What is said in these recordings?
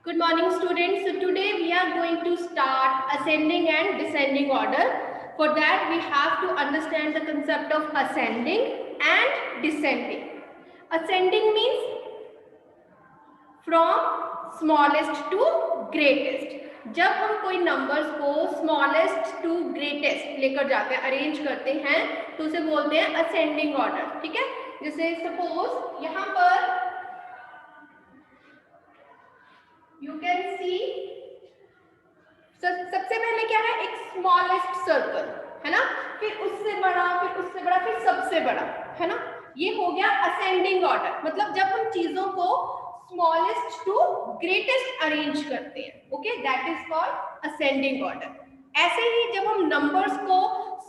Good morning, students. So today we are going to start ascending and descending order. For that we have to understand the concept of ascending and descending. Ascending means from smallest to greatest. जब हम कोई numbers को smallest to greatest लेकर जाते हैं, arrange करते हैं, तो उसे बोलते हैं असेंडिंग ऑर्डर. ठीक है, जैसे सपोज यहाँ पर यू कैन सी सबसे पहले क्या है, एक स्मॉलेस्ट सर्कल है ना, फिर उससे बड़ा, फिर उससे बड़ा, फिर सबसे बड़ा, है ना. ये हो गया असेंडिंग ऑर्डर. मतलब जब हम चीजों को स्मॉलेस्ट टू ग्रेटेस्ट अरेंज करते हैं, okay, that is called ascending order. ऐसे ही जब हम नंबर्स को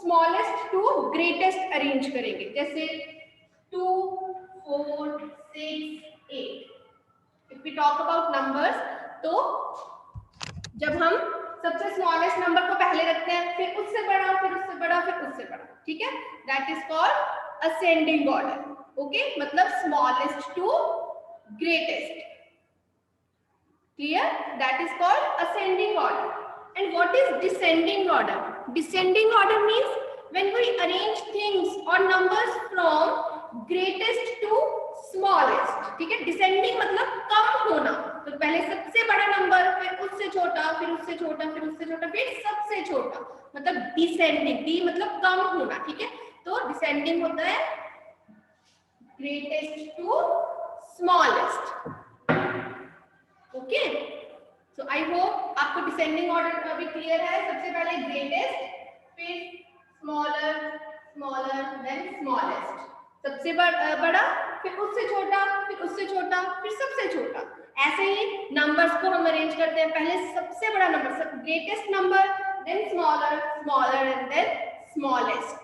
स्मॉलेस्ट टू ग्रेटेस्ट अरेंज करेंगे, जैसे 2, 4, 6, 8. If we talk about numbers, तो जब हम सबसे स्मॉलेस्ट नंबर को पहले रखते हैं, फिर उससे बड़ा, फिर उससे बड़ा, फिर उससे बड़ा. ठीक है, that is called ascending order. Okay, मतलब smallest to greatest. Clear? That is called ascending order. And what is descending order? Descending order means when we arrange things or numbers from greatest to smallest. ठीक है, descending मतलब कम होना. तो पहले सबसे बड़ा number, फिर उससे छोटा, फिर उससे छोटा, फिर उससे छोटा, फिर सबसे छोटा, मतलब डिसेंडिंग. डी मतलब कम होना. ठीक है, तो डिसेंडिंग होता है greatest to smallest. Okay, so I hope आपको डिसेंडिंग ऑर्डर अभी क्लियर है. सबसे पहले ग्रेटेस्ट, फिर स्मॉलर, स्मॉलर, देन स्मॉलेस्ट. सबसे बड़ा, फिर उससे छोटा, फिर उससे छोटा, फिर सबसे छोटा. ऐसे ही नंबर्स को हम अरेंज करते हैं, पहले सबसे बड़ा number, greatest number, then smaller, smaller and then smallest.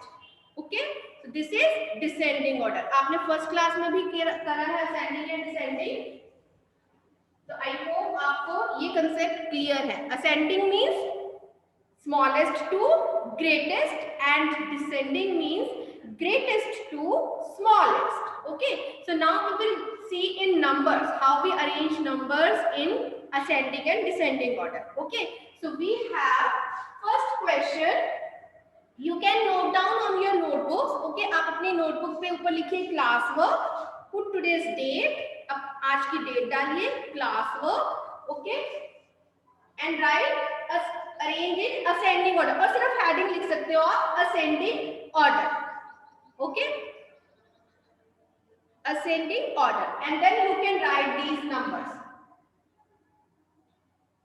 Okay, so this is descending order. आपने फर्स्ट क्लास में भी करा है असेंडिंग एंड डिसेंडिंग. तो आई होप आपको ये कंसेप्ट क्लियर है. Ascending means smallest to greatest and descending means greatest to smallest. Okay, so now we will see in numbers how we arrange numbers in ascending and descending order. Okay, so we have first question. You can note down on your notebooks. Okay, आप अपने notebook पे ऊपर लिखिए class work, put today's date, अब आज की date डालिए, class work. Okay, and write arrange in ascending order, और सिर्फ हेडिंग लिख सकते हो आप, ascending order. Okay, ascending order, and then you can write these numbers.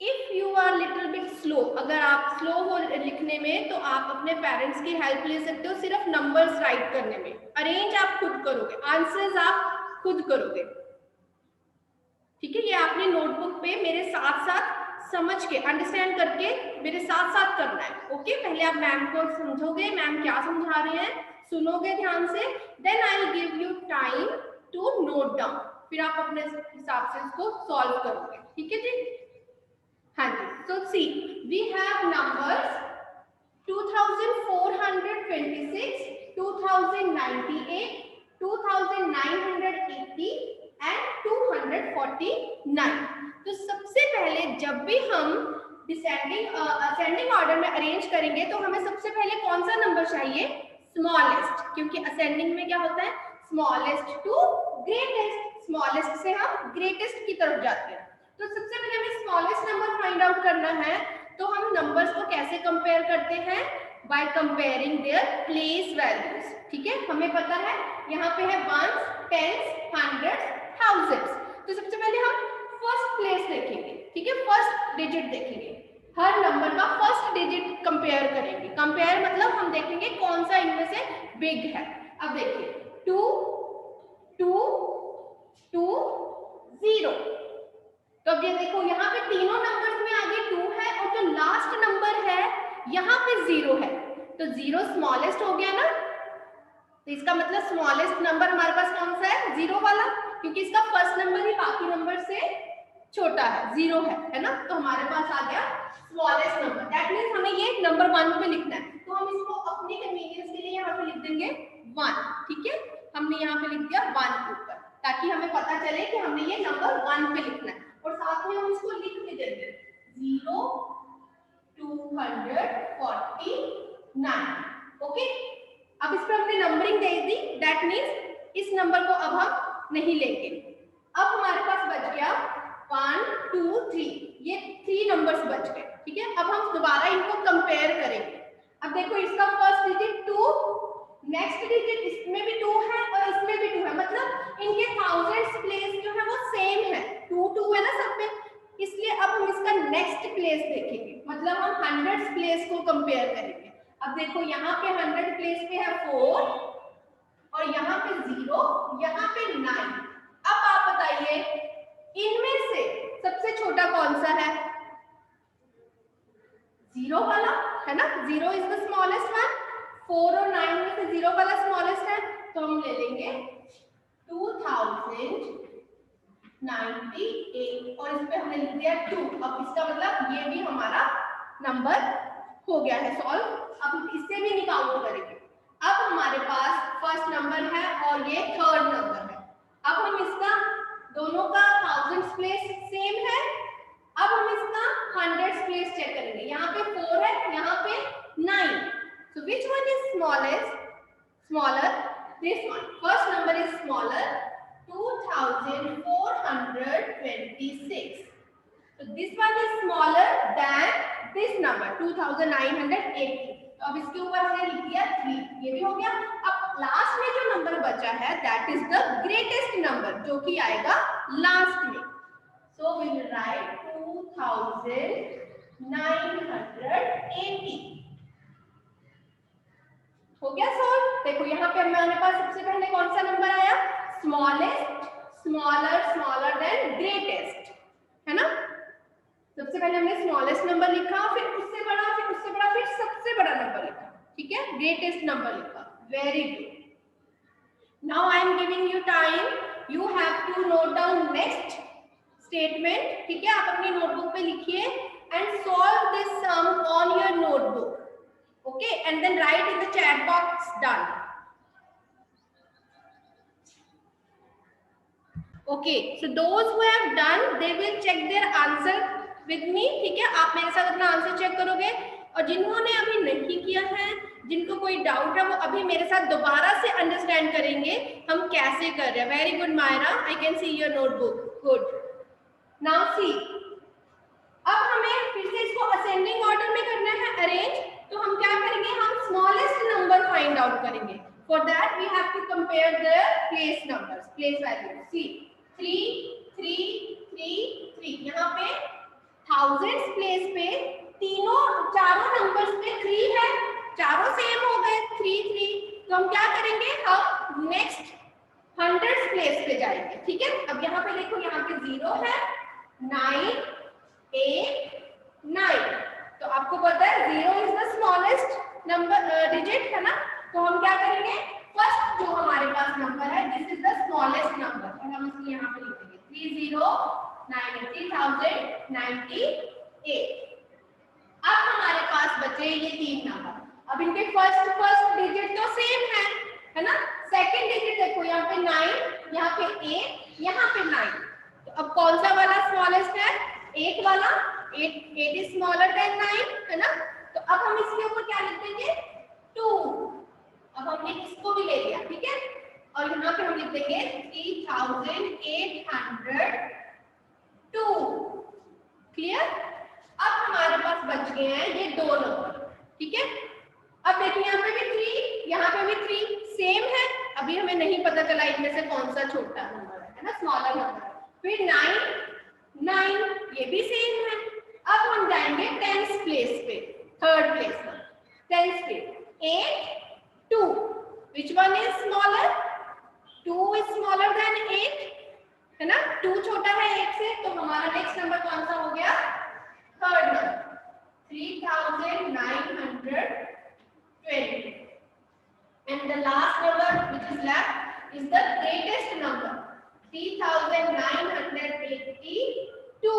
If you are little bit slow, अगर आप स्लो हो लिखने में, तो आप अपने पेरेंट्स की हेल्प ले सकते हो सिर्फ नंबर्स राइट करने में. अरेंज आप खुद करोगे, आंसर्स आप खुद करोगे. ठीक है, ये आपने नोटबुक पे मेरे साथ साथ समझ के, अंडरस्टैंड करके मेरे साथ साथ करना है. ओके, पहले आप मैम को समझोगे, मैम क्या समझा रहे हैं, सुनोगे ध्यान से, then I will give you time to note down. फिर आप अपने हिसाब से इसको सॉल्व करोगे. ठीक है जी? हाँ जी. सो सी, वी हैव नंबर्स 2426, 2098, 2980 एंड 249. तो सबसे पहले जब भी हम असेंडिंग ऑर्डर में अरेंज करेंगे, तो हमें सबसे पहले कौन सा नंबर चाहिए? स्मॉलेस्ट, क्योंकि असेंडिंग में क्या होता है, स्मॉलेस्ट टू ग्रेटेस्ट. स्मॉलेस्ट से हम ग्रेटेस्ट की तरफ जाते हैं. तो सबसे पहले हमें स्मॉलेस्ट नंबर फाइंड आउट करना है. तो हम नंबर्स को कैसे कंपेयर करते हैं? By comparing their place values. ठीक है, हमें पता है यहाँ पे है वंस, टेंस, हंड्रेड्स, थाउजेंड्स. तो सबसे पहले हम फर्स्ट प्लेस देखेंगे. ठीक है, फर्स्ट डिजिट देखेंगे, हर नंबर का फर्स्ट डिजिट कंपेयर करेंगे. कंपेयर मतलब हम देखेंगे कौन सा इनमें से बिग है. अब देखिए 2, 2, 2, 0. तो अब ये देखो, यहाँ पे तीनों नंबर्स में आगे 2 है, और जो लास्ट नंबर है यहाँ पे 0 है. तो 0 स्मॉलेस्ट हो गया ना. तो इसका मतलब स्मॉलेस्ट नंबर हमारे पास कौन सा है? 0 वाला, क्योंकि इसका फर्स्ट नंबर ही बाकी नंबर से छोटा है, 0 है ना. तो हमारे पास आ गया स्मॉलेस्ट नंबर. दैट मींस हमें ये नंबर 1 पे लिखना है. तो हम इसको अपनी कन्वीनियंस के लिए यहाँ पे लिख देंगे 1. ठीक है, हमने यहाँ पे लिख दिया 1 ऊपर, ताकि हमें पता चले कि हमने ये नंबर 1 पे लिखना है. और साथ में हम इसको लिख 249। ओके, अब इस पर हमने numbering they the, that means इस नंबर को अब हम नहीं लेंगे। अब हमारे पास बच गया 1 2 3, ये 3 नंबर्स बच गए। ठीक है, अब हम दोबारा इनको कंपेयर करेंगे। अब देखो इसका फर्स्ट डिजिट 2, नेक्स्ट डिजिट इसमें भी 2 है और इसमें भी 2 है, मतलब इनके थाउजेंड्स प्लेस जो है वो सेम है, 2 2 है ना सब में, इसलिए अब हम इसका नेक्स्ट प्लेस देखेंगे, मतलब हम हंड्रेड्स प्लेस को कंपेयर करेंगे। अब देखो यहाँ पे 100 प्लेस पे है 4 और यहाँ पे 0, यहाँ पे 9। अब आप बताइए इनमें से सबसे छोटा कौन सा है? 0 वाला है ना, 0 इज द स्मॉलेस्ट वन। 4 और 9 में से 0 वाला स्मॉलेस्ट है, तो हम ले लेंगे 2098 और इस पे हमने लिख दिया 2। अब इसका मतलब ये भी हमारा नंबर हो गया है सॉल्व। अब इससे भी निकाउंट करेंगे। अब हमारे पास फर्स्ट नंबर है और ये थर्ड नंबर है। अब हम इसका दोनों का थाउजेंड्स प्लेस सेम है, अब हम इसका हंड्रेड्स प्लेस चेक करेंगे। यहाँ पे 4 है, यहाँ पे 9, so which one is smaller? This one, first number is smaller, 2426, so this one is smaller than this number 2980। तो अब इसके ऊपर हमने लिख दिया 3, ये भी हो गया। अब लास्ट में जो नंबर बचा है that is the greatest number, जो कि आएगा लास्ट में। So we will write 2980। हो गया सॉल्व। देखो यहाँ पे हमारे पास सबसे पहले कौन सा नंबर आया? स्मॉलेस्ट, स्मॉलर देन ग्रेटेस्ट, है ना। सबसे पहले हमने स्मॉलेस्ट नंबर लिखा, फिर उससे बड़ा, फिर उससे बड़ा, फिर सबसे बड़ा नंबर लिखा। ठीक है, ग्रेटेस्ट नंबर लिखा। Very good. Now I am giving you time, you have to note down next statement. ठीक है, आप अपनी नोटबुक पे लिखिए and solve this sum on your notebook. Okay, and then write in the chat box done. Okay, so those who have done, they will check their answer with me. ठीक है, आप मेरे साथ अपना आंसर चेक करोगे, और जिन्होंने अभी नहीं किया है, जिनको कोई डाउट है, वो अभी मेरे साथ दोबारा से अंडरस्टैंड करेंगे हम कैसे कर रहे हैं। Very good Myra, I can see your notebook, good. Now see, अब हमें फिर से इसको असेंडिंग ऑर्डर में करना है अरेंज। तो हम क्या करेंगे, हम स्मॉलेस्ट नंबर फाइंड आउट करेंगे। For that we have to compare the place numbers, place values. See 3 3 3 3, यहाँ पे थाउजेंड्स प्लेस पे चारों नंबर्स पे 3 है, चारों सेम हो गए 3 3। तो हम क्या करेंगे, हम नेक्स्ट हंड्रेड्स प्लेस पे जाएंगे। ठीक है, अब यहाँ पे देखो, यहाँ पे 0 है, 9 8 9, तो आपको पता है 0 is the smallest number digit, है ना। तो हम क्या करेंगे, फर्स्ट जो हमारे पास नंबर है this is the smallest number, और हम इसको यहाँ पे लिखेंगे 3098। अब हमारे पास बचे ये 3 नंबर। अब इनके फर्स्ट डिजिट तो सेम है ना। सेकंड डिजिट देखो, यहाँ पे 9, यहाँ पे 8, यहाँ पे 9, तो अब कौन सा वाला स्मॉलेस्ट है? 8 वाला। 8 इज स्मॉलर देन 9, है ना। तो अब हम इसके ऊपर क्या लिख देंगे, 2। अब हमने इसको भी ले लिया, ठीक है, और यहाँ पे हम लिख देंगे 3802। क्लियर। अब हमारे पास बच गए हैं ये 2 नंबर। ठीक है, अब देखिए यहाँ पे भी 3, यहाँ पे भी 3 सेम है। अभी हमें नहीं पता चला इनमें से कौन सा छोटा नंबर है ना, स्मॉलर नंबर। फिर 9 ये भी सेम है। अब हम जाएंगे 10th प्लेस पे, थर्ड प्लेस पर 10th पे 8 2, which one is smaller? 2 is smaller than 8, है ना। 2 छोटा है 8 से, तो हमारा नेक्स्ट नंबर कौन सा हो गया, third number 3920। and the last number which is left is the greatest number 3982।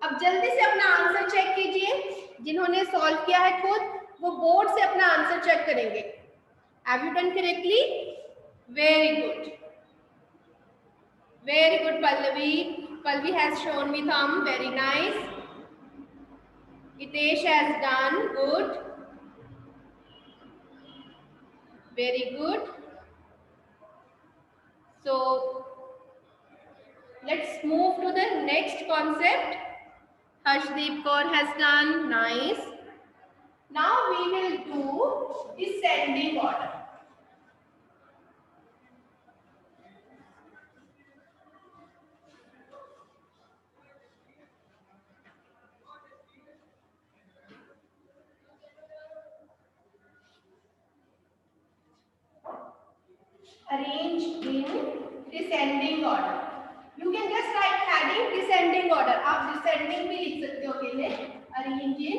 अब जल्दी से अपना आंसर चेक कीजिए, जिन्होंने सॉल्व किया है खुद वो बोर्ड से अपना आंसर चेक करेंगे। Have you done correctly? Very good. Very good, Pallavi. Pallavi has shown me thumb. Very nice. Hitesh has done good. Very good. So let's move to the next concept. Harshdeep Kaur has done nice. Now we will do descending order. Arrange in descending order. You can just write heading descending order. आप descending भी लिख सकते हो अकेले. Arrange in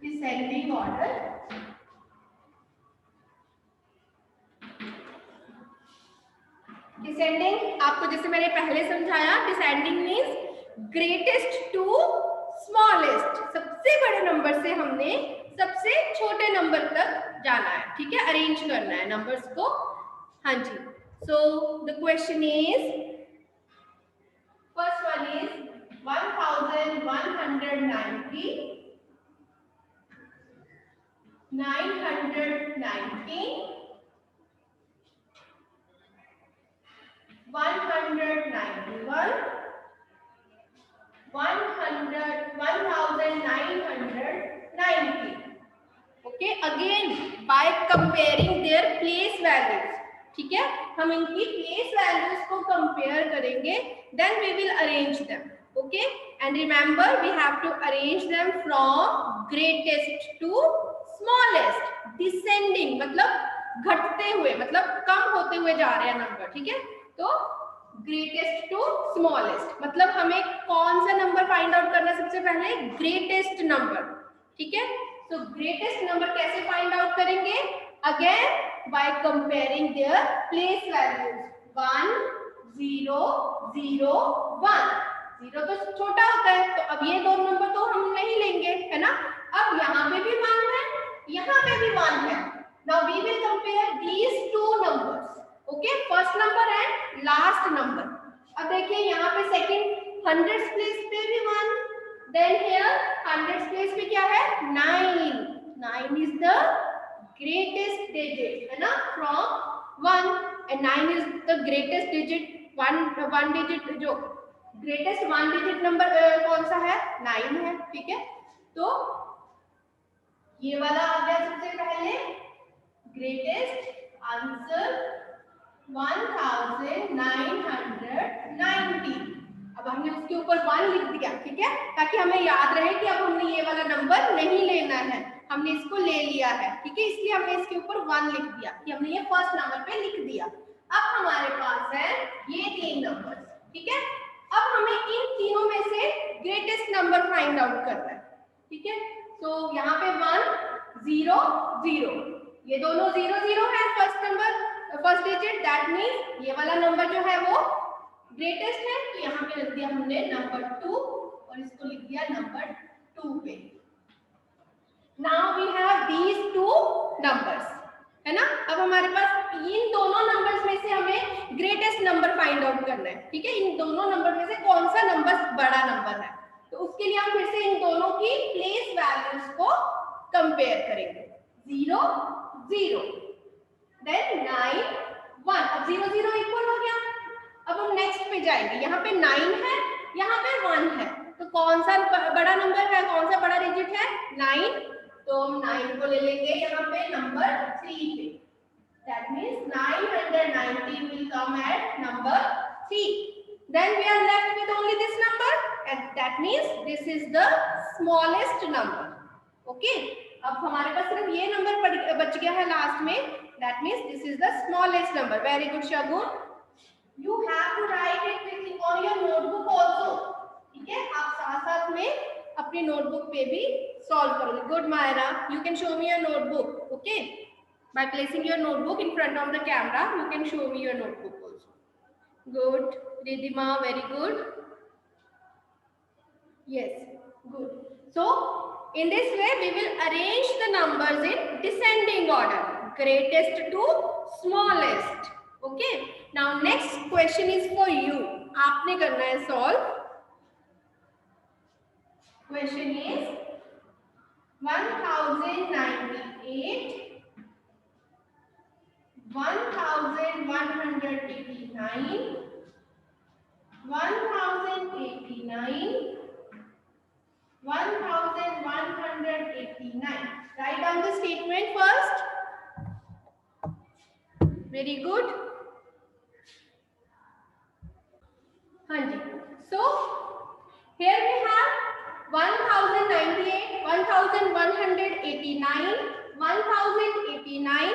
descending order. Descending आपको जैसे मैंने पहले समझाया, descending means greatest to smallest, सबसे बड़े नंबर से हमने सबसे छोटे नंबर तक जाना है, ठीक है, अरेंज करना है नंबर्स को. हाँ जी. So the question is, first one is 1190, 919, 191, 1990. Okay, again by comparing their place values. ठीक है, हम इनकी place values को compare करेंगे, then we will arrange them. Okay, and remember we have to arrange them from greatest to smallest. Descending मतलब घटते हुए, मतलब कम होते हुए जा रहे हैं नंबर, ठीक है. तो ग्रेटेस्ट टू स्मॉलेस्ट मतलब हमें कौन सा नंबर फाइंड आउट करना है, सबसे पहले ग्रेटेस्ट नंबर, ठीक है. तो ग्रेटेस्ट नंबर कैसे फाइंड आउट करेंगे, again by comparing their place values. 1 0 0 1. 0 तो छोटा होता है, तो अब ये दो नंबर तो हम नहीं लेंगे, है ना. अब यहाँ पे भी 1 है, यहाँ पे भी 1 है. Now we will compare these two numbers. Okay, first number and last number. अब देखिए यहाँ पे सेकंड हंड्रेड्स प्लेस पे भी 1, देन हियर हंड्रेड्स प्लेस पे क्या है, 9. 9 इज द ग्रेटेस्ट डिजिट, है ना, from 1, and 9 is the greatest digit. One digit जो ग्रेटेस्ट 1 डिजिट नंबर कौन सा है, 9 है, ठीक है. तो ये वाला आ गया सबसे पहले ग्रेटेस्ट आंसर 1990. अब हमने उसके ऊपर 1 लिख दिया, ठीक है, ताकि हमें याद रहे कि अब हमने ये वाला नंबर नहीं लेना है, हमने इसको ले लिया है, ठीक है. इसलिए हमने इसके ऊपर 1 लिख दिया कि हमने ये फर्स्ट नंबर पे लिख दिया. अब हमारे पास है ये 3 नंबर, ठीक है. अब हमें इन तीनों में से ग्रेटेस्ट नंबर फाइंड आउट करना है, ठीक है. तो यहाँ पे 1 0 0, ये दोनों 0 0 है first number, first digit. That means ये वाला नंबर जो है वो ग्रेटेस्ट है, तो यहाँ पे लिख दिया हमने नंबर 2 और इसको लिख दिया नंबर 2 पे. Now we have these two numbers, है ना. अब हमारे पास इन दोनों नंबर्स में से हमें ग्रेटेस्ट नंबर फाइंड आउट करना है, ठीक है. इन दोनों नंबर में से कौन सा नंबर बड़ा नंबर है, तो उसके लिए हम फिर से इन दोनों की प्लेस वैल्यूज को कंपेयर करेंगे. 0 0, देन 9 1. अब 0 0 इक्वल हो गया. अब हम नेक्स्ट पे जाएंगे, यहाँ पे 9 है, यहाँ पे 1 है, तो कौन सा बड़ा नंबर है, कौन सा बड़ा डिजिट है, 9. तो हम 9 को ले लेंगे यहाँ पे नंबर 3 पे. That means 990 will come at number 3. Then we are left with only this number, and that means this is the smallest number. Okay, अब हमारे पास सिर्फ ये नंबर बच गया है लास्ट में. That means this is the smallest number. Very good Shagun. You have to write it on your notebook also, ठीक है. आप साथ साथ में अपनी नोटबुक पे भी सॉल्व करोगे. Good Myra, you can show me your notebook. Okay, by placing your notebook in front of the camera you can show me your notebook also. Good Ridhima, very good. Yes, good. So in this way we will arrange the numbers in descending order, greatest to smallest. Okay, now next question is for you. आपने करना है solve. Question is 1098, 1189, 1089, 1189. Write down the statement first. Very good. हाँ जी. So here we have 1098, 1189, 1089,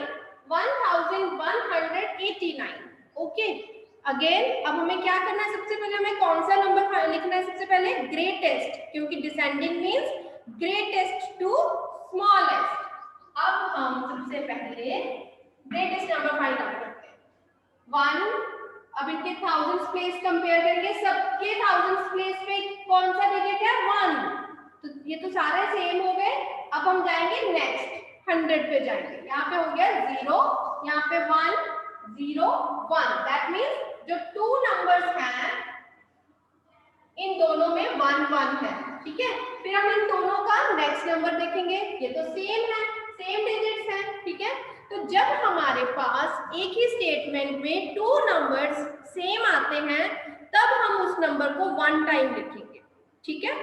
1189. Okay. Again अब हमें क्या करना है, सबसे पहले हमें कौन सा नंबर लिखना है, सबसे पहले ग्रेटेस्ट, क्योंकि descending means greatest to smallest. अब हम सबसे पहले ग्रेटेस्ट नंबर फाइंड आउट करते हैं. 1. अब इनके थाउजेंड्स प्लेस कंपेयर करेंगे. सबके थाउजेंड्स प्लेस पे कौन सा डिजिट है? 1. तो ये तो सारे सेम हो गए. अब हम जाएंगे नेक्स्ट 100 पे जाएंगे. यहाँ पे हो गया 0, यहाँ पे 1, 0, 1. दैट मींस जो 2 नंबर्स हैं इन दोनों में 1 1 है. ठीक है. फिर हम इन दोनों का नेक्स्ट नंबर देखेंगे. ये तो सेम है, सेम डिजिट्स हैं. ठीक है. तो जब हमारे पास एक ही स्टेटमेंट में 2 नंबर्स सेम आते हैं तब हम उस नंबर को 1 टाइम लिखेंगे. ठीक है.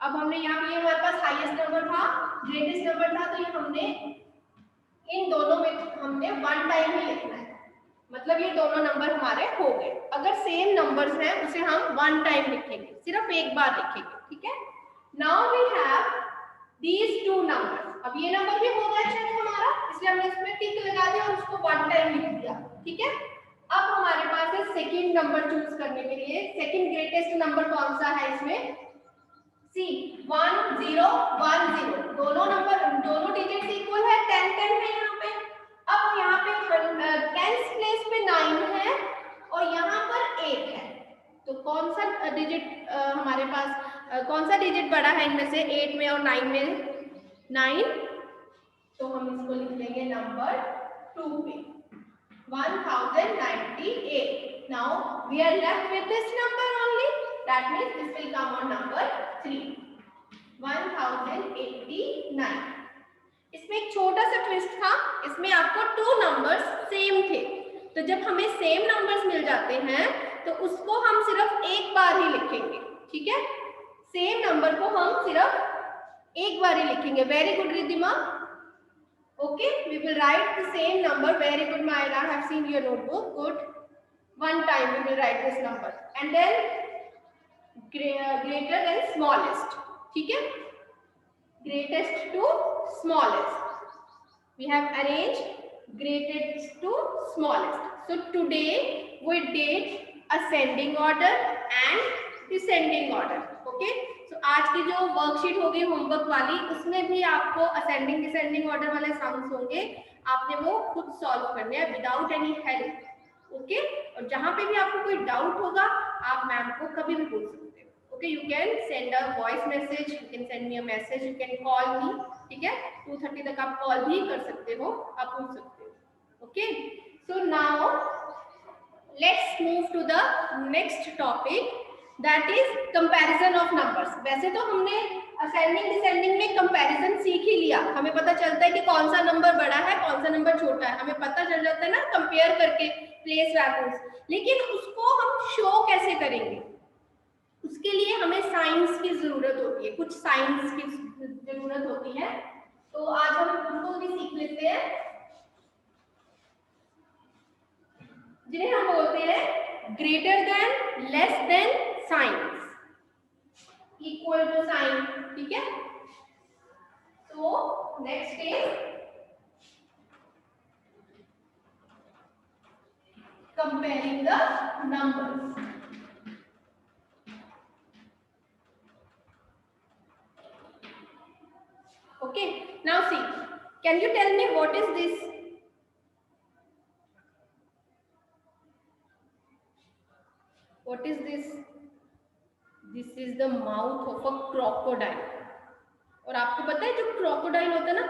अब हमने यहाँ पे हमारे पास हाईएस्ट नंबर था, ग्रेटेस्ट नंबर था, तो ये हमने इन दोनों में हमने 1 टाइम ही लिखना है. मतलब ये दोनों नंबर हमारे हो गए. अगर सेम नंबर्स हैं उसे हम 1 टाइम लिखेंगे, सिर्फ एक बार लिखेंगे. ठीक है. Now we have these 2 numbers. अब ये नंबर भी हो गया अच्छा हमारा, इसलिए हमने इसमें टिक लगा दिया और उसको 1 टाइम लिख दिया. ठीक है. अब हमारे पास है सेकंड नंबर चूज करने के लिए. सेकंड ग्रेटेस्ट नंबर कौन सा है इसमें? सी 1 0 1 0. दोनों नंबर, दोनों डिजिट्स इक्वल है, 10 10 है यहाँ पे. अब यहाँ पे 10th प्लेस पे 9 है और यहाँ पर 8 है. तो कौन सा डिजिट हमारे पास कौन सा डिजिट बड़ा है इनमें से? 8 में और 9 में? 9. तो हम इसको लिख लेंगे नंबर 2 पे 1098. Now we are left with this number only. That means this will come on number 3 1089. इसमें एक छोटा सा ट्विस्ट था. इसमें आपको 2 नंबर्स सेम थे, तो जब हमें सेम नंबर्स मिल जाते हैं तो उसको हम सिर्फ एक बार ही लिखेंगे. ठीक है. सेम नंबर को हम सिर्फ एक बार ही लिखेंगे. Very good Riddhima. Okay, we will write the same number. Very good Myra, I have seen your notebook. Good. 1 time we will write this number and then greater than smallest. ठीक है. Greatest to smallest. We have arranged greatest to smallest. So today we did ascending order and descending order. Okay. So आज की जो worksheet होगी homework वाली, उसमें भी आपको ascending descending order वाले सम्स होंगे. आपने वो खुद सॉल्व करने हैं विदाउट एनी हेल्प. ओके. और जहां पे भी आपको कोई डाउट होगा आप मैम को कभी भी पूछ सकते हो. Okay. You can send a voice message, you can send me a message, you can call मी. ठीक है. 2:30 तक आप कॉल भी कर सकते हो, आप पूछ सकते हो. Okay, so now let's move to the next topic, that is comparison of numbers. वैसे तो हमने ascending descending में comparison सीख ही लिया. हमें पता चलता है कि कौन सा नंबर बड़ा है, कौन सा नंबर छोटा है. हमें पता चल जाता है ना कंपेयर करके प्लेस वैल्यूज. लेकिन उसको हम शो कैसे करेंगे? उसके लिए हमें साइंस की जरूरत होती है, कुछ साइंस की जरूरत होती है. तो आज हम उनको भी सीख लेते हैं, जिन्हें हम बोलते हैं greater than, less than signs, equal to sign. ठीक है. तो next is comparing the numbers. Okay. Now see, can you tell me what is this? What is this? This is the mouth of a crocodile. और आपको पता है जो crocodile होता है ना,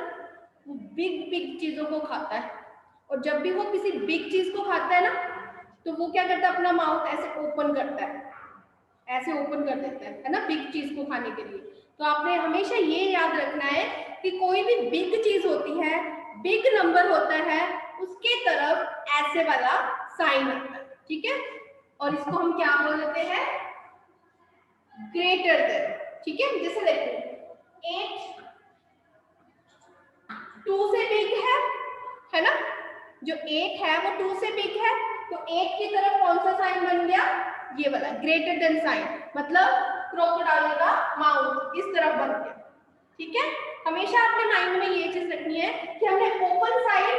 वो बिग बिग चीजों को खाता है. और जब भी वो किसी बिग चीज को खाता है ना, तो वो क्या करता है? अपना माउथ ऐसे ओपन करता है, ऐसे ओपन कर देता है ना, बिग चीज को खाने के लिए. तो आपने हमेशा ये याद रखना है कि कोई भी बिग चीज होती है, बिग नंबर होता है, उसके तरफ ऐसे वाला साइन आता है, ठीक है। और इसको हम क्या बोलते हैं, ग्रेटर देन, ठीक है। जैसे देखो 8 2 से बिग है ना, जो 8 है वो 2 से बिग है, तो 8 की तरफ कौन सा साइन बन गया, ये वाला ग्रेटर देन साइन, मतलब क्रोकोडाइल का माउथ इस तरफ बन गया, ठीक है। हमेशा अपने माइंड में ये चीज रखनी है कि हमने ओपन साइड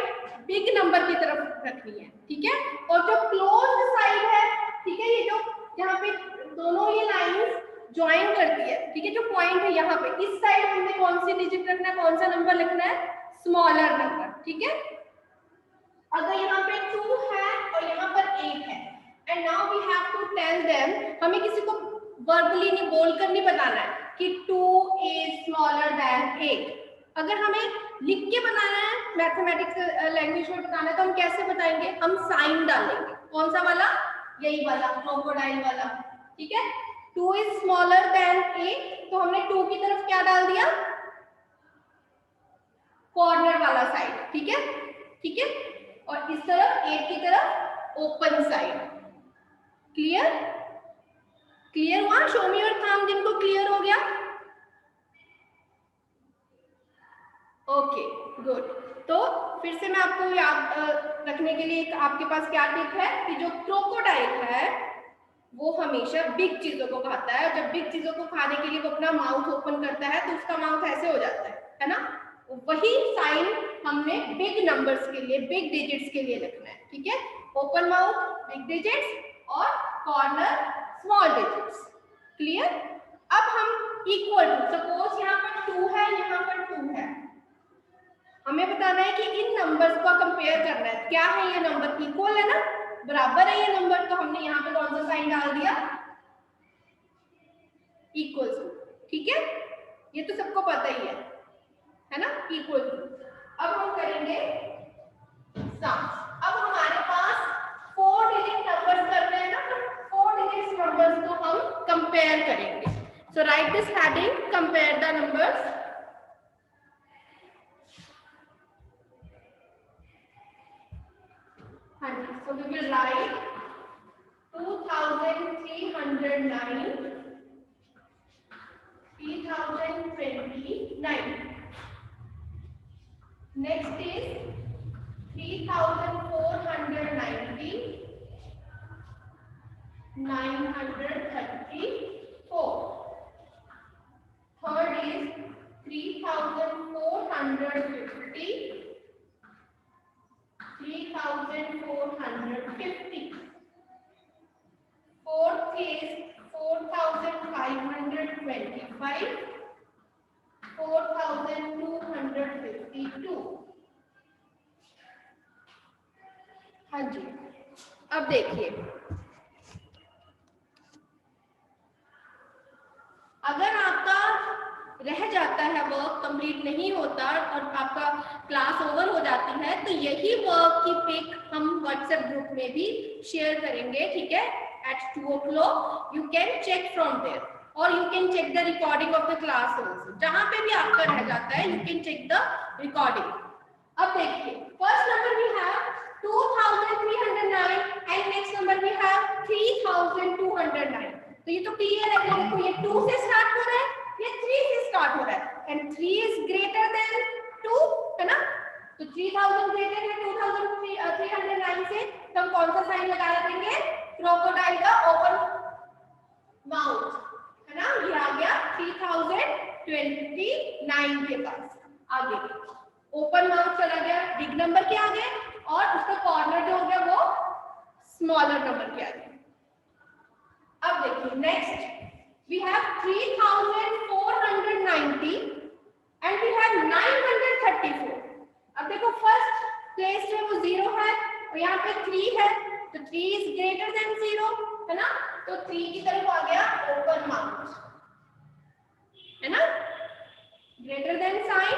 बिग नंबर की तरफ रखनी है, ठीक है। और जो क्लोज्ड साइड है, ठीक है, ये जो यहाँ पे दोनों ये लाइंस ज्वाइन करती है, ठीक है, जो पॉइंट है यहाँ पे, इस साइड हमने कौन सी डिजिट रखना है, कौन सा नंबर लिखना है, स्मॉलर नंबर, ठीक है। अगर यहाँ पे 2 है और यहाँ पर 8 है, and now we have to tell them, हमें किसी को वर्बली नहीं, बोलकर नहीं बताना है कि 2 इज स्मॉलर देन 8। अगर हमें लिख के बताना है, मैथमेटिक्स लैंग्वेज में बताना है, तो हम कैसे बताएंगे, हम साइन डालेंगे, कौन सा वाला, यही वाला, क्रोकोडाइल वाला, ठीक है। 2 इज स्मॉलर देन 8, तो हमने 2 की तरफ क्या डाल दिया, कॉर्नर वाला साइड, ठीक है, ठीक है। और इस तरफ 8 की तरफ ओपन साइड। क्लियर, क्लियर हुआ, शो मी योर थंब जिनको क्लियर हो गया, ओके गुड। तो फिर से मैं आपको याद रखने के लिए आपके पास क्या टिप है कि जो क्रोकोडाइल है वो हमेशा बिग चीजों को खाता है, जब बिग चीजों को खाने के लिए वो अपना माउथ ओपन करता है तो उसका माउथ ऐसे हो जाता है ना। वही साइन हमने बिग नंबर्स के लिए, बिग डिजिट्स के लिए रखना है, ठीक है। ओपन माउथ बिग डिजिट्स और कॉर्नर स्मॉल डिजिट्स। क्लियर। अब हम इक्वल टू, सपोज यहाँ पर 2 है, यहाँ पर 2 है, हमें बताना है कि इन नंबर्स को कंपेयर करना है, क्या है ये नंबर, इक्वल है ना, बराबर है ये नंबर, तो हमने यहाँ पे कौन सा साइन डाल दिया, इक्वल टू, ठीक है। ये तो सबको पता ही है ना, इक्वल टू। अब हम करेंगे सम। अब हमारे पास 4 डिजिट नंबर्स करने हैं ना, 4 डिजिट नंबर्स को हम कंपेयर करेंगे। So write this heading, compare the numbers. So we will write 2309, 3029. Next is 3490, 934. Third is 3450, 3450. Fourth is 4525, 4252. हाँ जी। अब देखिए, अगर आपका रह जाता है, वर्क कंप्लीट नहीं होता और आपका क्लास ओवर हो जाती है, तो यही वर्क की पिक हम व्हाट्सएप ग्रुप में भी शेयर करेंगे, ठीक है। at 2 o'clock you can check from there or you can check the recording of the class also. जहां पे भी आपका रह जाता है, you can check the recording. अब देखिए, first number we have 2309 and next number we have 3209. तो ये तो क्लियर है, देखो ये 2 से स्टार्ट हो रहा है, ये 3 से स्टार्ट हो रहा है, एंड 3 इज ग्रेटर देन 2, है ना। तो 3000 ग्रेटर है 2309 से, तो हम कौन सा साइन लगा देंगे, क्रोकोडाइल का ओपन माउथ, है ना। ये आ गया 3029 के पास, आगे ओपन माउथ चला गया, बिग नंबर के आगे, और उसका कॉर्नर जो हो गया वो स्मॉलर नंबर के आगे। अब देखिए next we have 3490 and we have 934. अब देखो फर्स्ट प्लेस में वो 0 है और यहाँ पे 3 है, तो 3 इज ग्रेटर देन 0, है ना। तो 3 की तरफ आ गया ओपन माउथ, है ना, ग्रेटर देन साइन।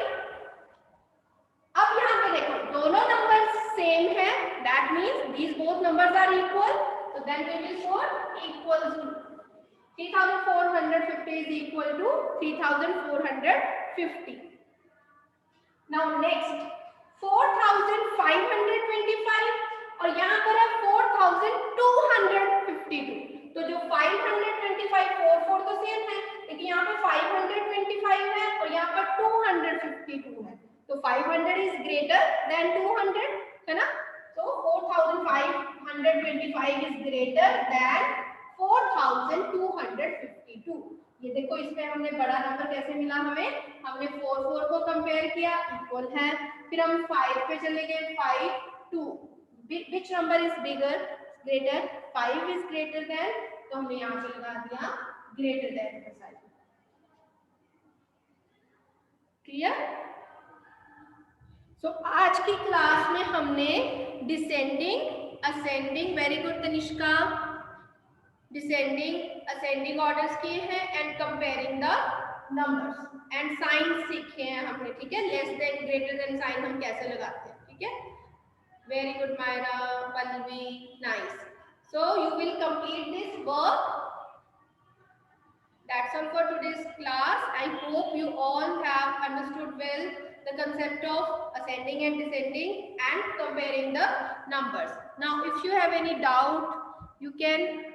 अब यहाँ पे देखो दोनों नंबर सेम है, that means these both numbers are equal, so then we will show equals 3490 250 is equal to 3450. Now next 4525 और यहाँ पर है 4252. तो जो 525 4 तो सेम है, लेकिन यहाँ पे 525 है और यहाँ पर 252 है, तो 500 इज ग्रेटर देन 200, है ना. तो 4525 इज ग्रेटर देन 4252. ये देखो इसमें हमने बड़ा नंबर कैसे मिला, हमने 4 को कंपेयर किया, इक्वल है. फिर हम 5 पे चले गए, 5 2, which number is bigger greater, 5 is greater than, तो हमने यहाँ से लगा दिया greater than का साइन. क्लियर. सो आज की क्लास में हमने descending ascending, very good Tanishka, descending ascending orders किए हैं and comparing the numbers and sign सीखे हैं हमने. ठीक है, less than greater than sign हम कैसे लगाते हैं. ठीक है, very good Myra, Palvi, nice. So you will complete this work. That's all for today's class. I hope you all have understood well the concept of ascending and descending and comparing the numbers. Now if you have any doubt, you can